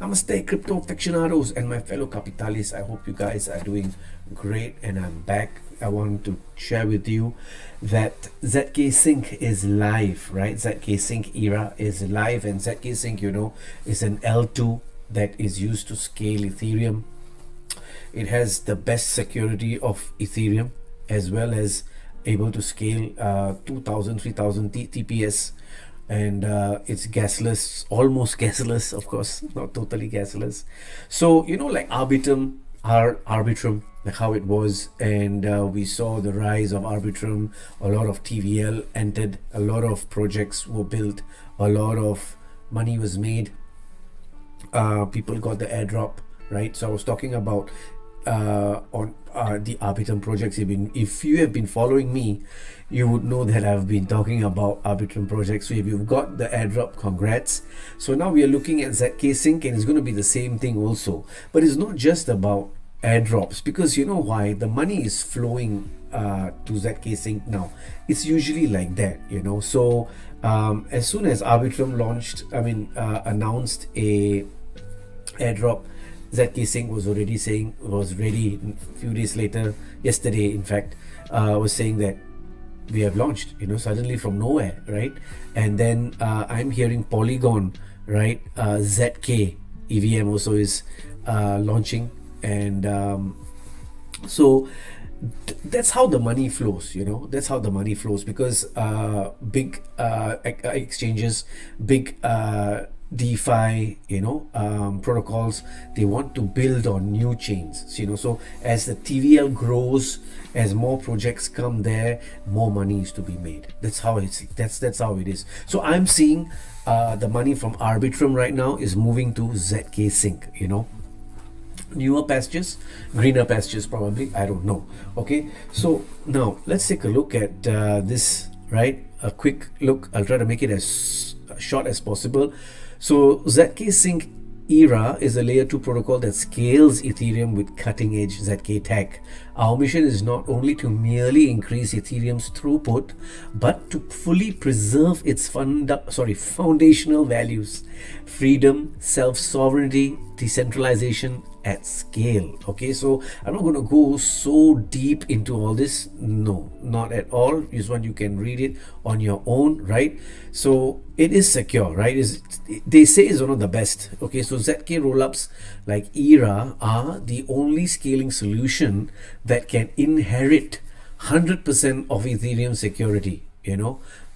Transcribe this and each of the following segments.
Namaste, crypto aficionados and my fellow capitalists. I hope you guys are doing great, and I'm back. I want to share with you that zkSync is live, right? zkSync era is live, and zkSync, is an L2 that is used to scale Ethereum. It has the best security of Ethereum, as well as able to scale 2000, 3000 TPS, and it's gasless, almost gasless, of course, not totally gasless. So, like Arbitrum, like how it was, and we saw the rise of Arbitrum. A lot of TVL entered, a lot of projects were built, a lot of money was made. People got the airdrop, right? So I was talking about on the Arbitrum projects. If you have been following me, you would know that I've been talking about Arbitrum projects. So if you've got the airdrop, congrats. So now we are looking at zkSync, and it's going to be the same thing also. But it's not just about airdrops, because you know why? The money is flowing to zkSync now. It's usually like that, So as soon as Arbitrum announced a airdrop, zkSync was ready a few days later. Yesterday, in fact, was saying that we have launched, suddenly from nowhere, right? And then I'm hearing Polygon, right? ZK EVM also is launching, and so that's how the money flows. That's how the money flows, because big exchanges, big DeFi, protocols, they want to build on new chains. So as the TVL grows, as more projects come there, more money is to be made. That's how that's how it is. So I'm seeing the money from Arbitrum right now is moving to zkSync. Newer pastures, greener pastures, probably, I don't know. Okay, so now let's take a look at this, right? A quick look. I'll try to make it as short as possible. So zkSync era is a layer 2 protocol that scales Ethereum with cutting edge ZK tech. Our mission is not only to merely increase Ethereum's throughput, but to fully preserve its foundational values: freedom, self-sovereignty, decentralization at scale. Okay, so I'm not going to go so deep into all this. No, not at all. This one you can read it on your own, right? So it is secure, right? They say it's one of the best. Okay, so ZK rollups like ERA are the only scaling solution that can inherit 100% of Ethereum security,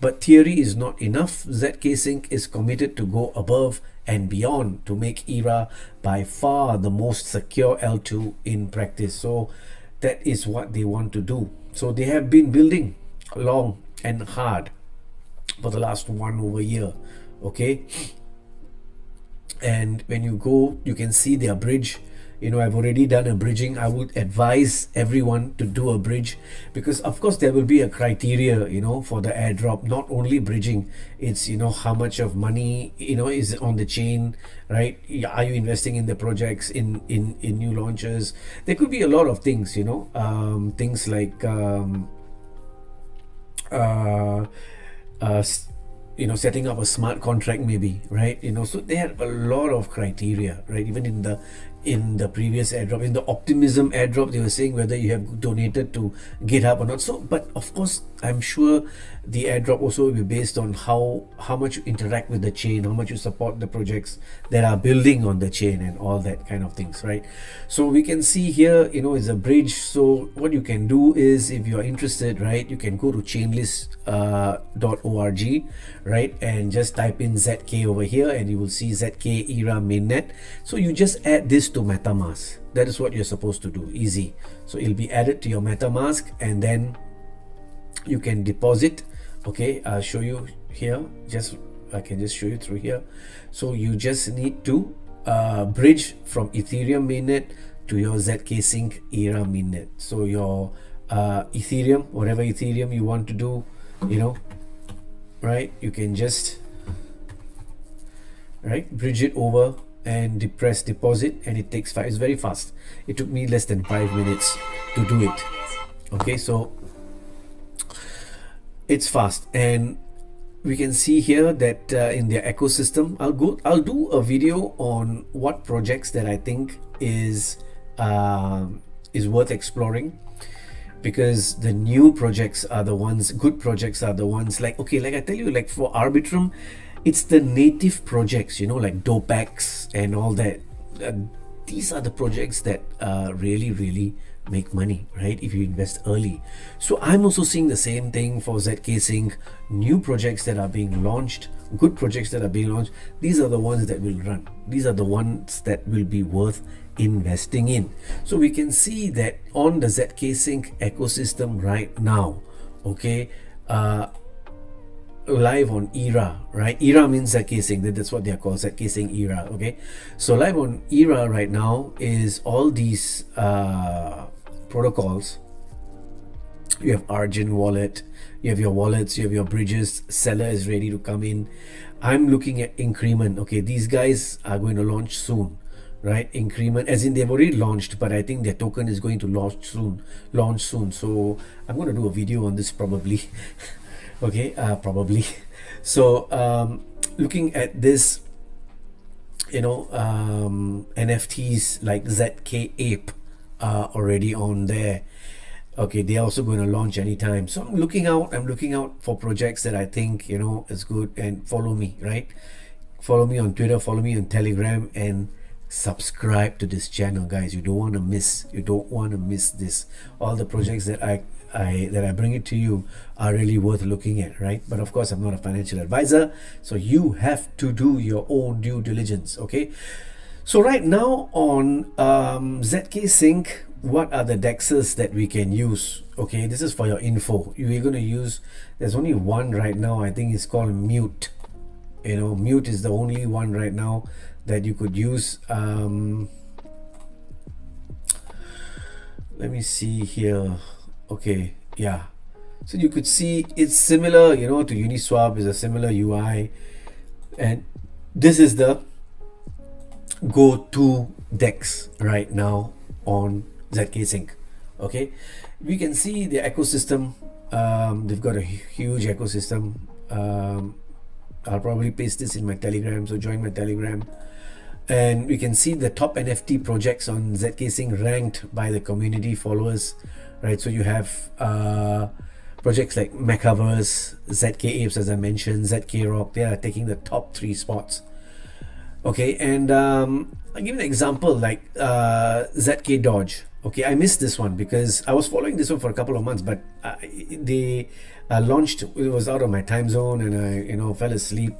But theory is not enough. zkSync is committed to go above and beyond to make ERA by far the most secure L2 in practice. So that is what they want to do. So they have been building long and hard for the last over year. Okay, and when you go, you can see their bridge. I've already done a bridging. I would advise everyone to do a bridge, because of course there will be a criteria, for the airdrop. Not only bridging, it's how much of money is on the chain, right? Are you investing in the projects, in new launches? There could be a lot of things, things like setting up a smart contract, maybe, right? So they had a lot of criteria, right? Even in the previous airdrop, in the Optimism airdrop, they were saying whether you have donated to GitHub or not. So, but of course, I'm sure the airdrop also will be based on how much you interact with the chain, how much you support the projects that are building on the chain, and all that kind of things, right? So we can see here, is a bridge. So what you can do is, if you are interested, right, you can go to chainlist.org, right, and just type in ZK over here, and you will see ZK ERA mainnet. So you just add this to MetaMask. That is what you're supposed to do. Easy. So it'll be added to your MetaMask, and then you can deposit. Okay, I'll show you here. I can just show you through here. So you just need to bridge from Ethereum mainnet to your zkSync ERA mainnet. So your Ethereum, whatever Ethereum you want to do, right, you can just bridge it over and press deposit, and it takes it's very fast. It took me less than 5 minutes to do it. Okay, so it's fast. And we can see here that in their ecosystem, I'll do a video on what projects that I think is worth exploring, because the new projects are the ones, good projects are the ones, like, okay, like I tell you, like for Arbitrum, it's the native projects, you know, like Dopex and all that. uh, these are the projects that really make money, right, if you invest early. So I'm also seeing the same thing for zkSync. New projects that are being launched, good projects that are being launched, these are the ones that will run, these are the ones that will be worth investing in. So we can see that on the zkSync ecosystem right now, okay, live on ERA, right? ERA means zkSync, that's what they're called, zkSync ERA, okay? So live on ERA right now is all these protocols. You have Argent wallet, you have your wallets, you have your bridges, seller is ready to come in. I'm looking at Increment, okay? These guys are going to launch soon, right? Increment, as in they've already launched, but I think their token is going to launch soon. So I'm going to do a video on this probably. Okay, probably. So looking at this, you know, NFTs like zkApe are already on there. Okay, they're also going to launch anytime. So I'm looking out for projects that I think, you know, is good. And follow me, right? Follow me on Twitter, follow me on Telegram, and subscribe to this channel, guys. You don't want to miss this. All the projects that I bring it to you are really worth looking at, right? But of course, I'm not a financial advisor, so you have to do your own due diligence, okay? So right now on zkSync, what are the dexes that we can use? Okay, this is for your info. We're going to use, there's only one right now, I think it's called Mute. You know, Mute is the only one right now that you could use. Let me see here. Okay, yeah, so you could see it's similar, you know, to Uniswap, is a similar UI, and this is the go-to DEX right now on zkSync. Okay, we can see the ecosystem. They've got a huge ecosystem. I'll probably paste this in my Telegram, so join my Telegram. And we can see the top NFT projects on zkSync ranked by the community followers, right? So you have projects like Mechaverse, zkApes, as I mentioned, zkRock. They are taking the top 3 spots. Okay, and I'll give you an example like zkDodge. Okay, I missed this one because I was following this one for a couple of months, but they launched, it was out of my time zone, and I, you know, fell asleep.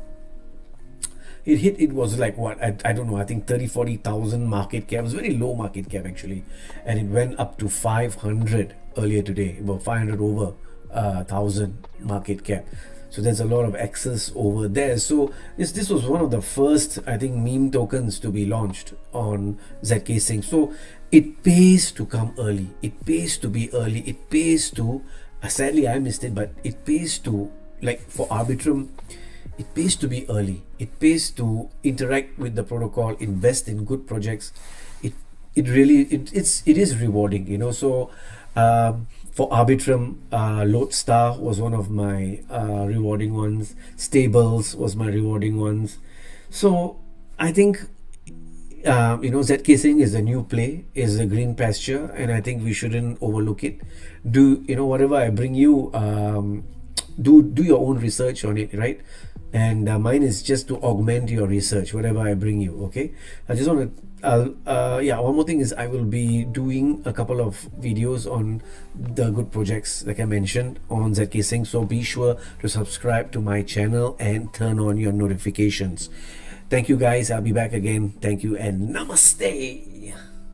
It was like what, I don't know, I think 30,000-40,000 market cap. It was very low market cap actually, and it went up to 500 earlier today, about 500 over 1,000 market cap. So there's a lot of excess over there. So this was one of the first, I think, meme tokens to be launched on zkSync. So it pays to come early, it pays to be early, it pays to, sadly I missed it, but it pays to, like for Arbitrum, it pays to be early, it pays to interact with the protocol, invest in good projects. It is rewarding, you know. So for Arbitrum, Lodestar was one of my rewarding ones, Stables was my rewarding ones. So I think you know, zkSync is a new play, is a green pasture, and I think we shouldn't overlook it. Do, you know, whatever I bring you, do your own research on it, right? And mine is just to augment your research, whatever I bring you. Okay, I just want to yeah, one more thing is I will be doing a couple of videos on the good projects like I mentioned on zkSync, so be sure to subscribe to my channel and turn on your notifications. Thank you guys, I'll be back again. Thank you and namaste.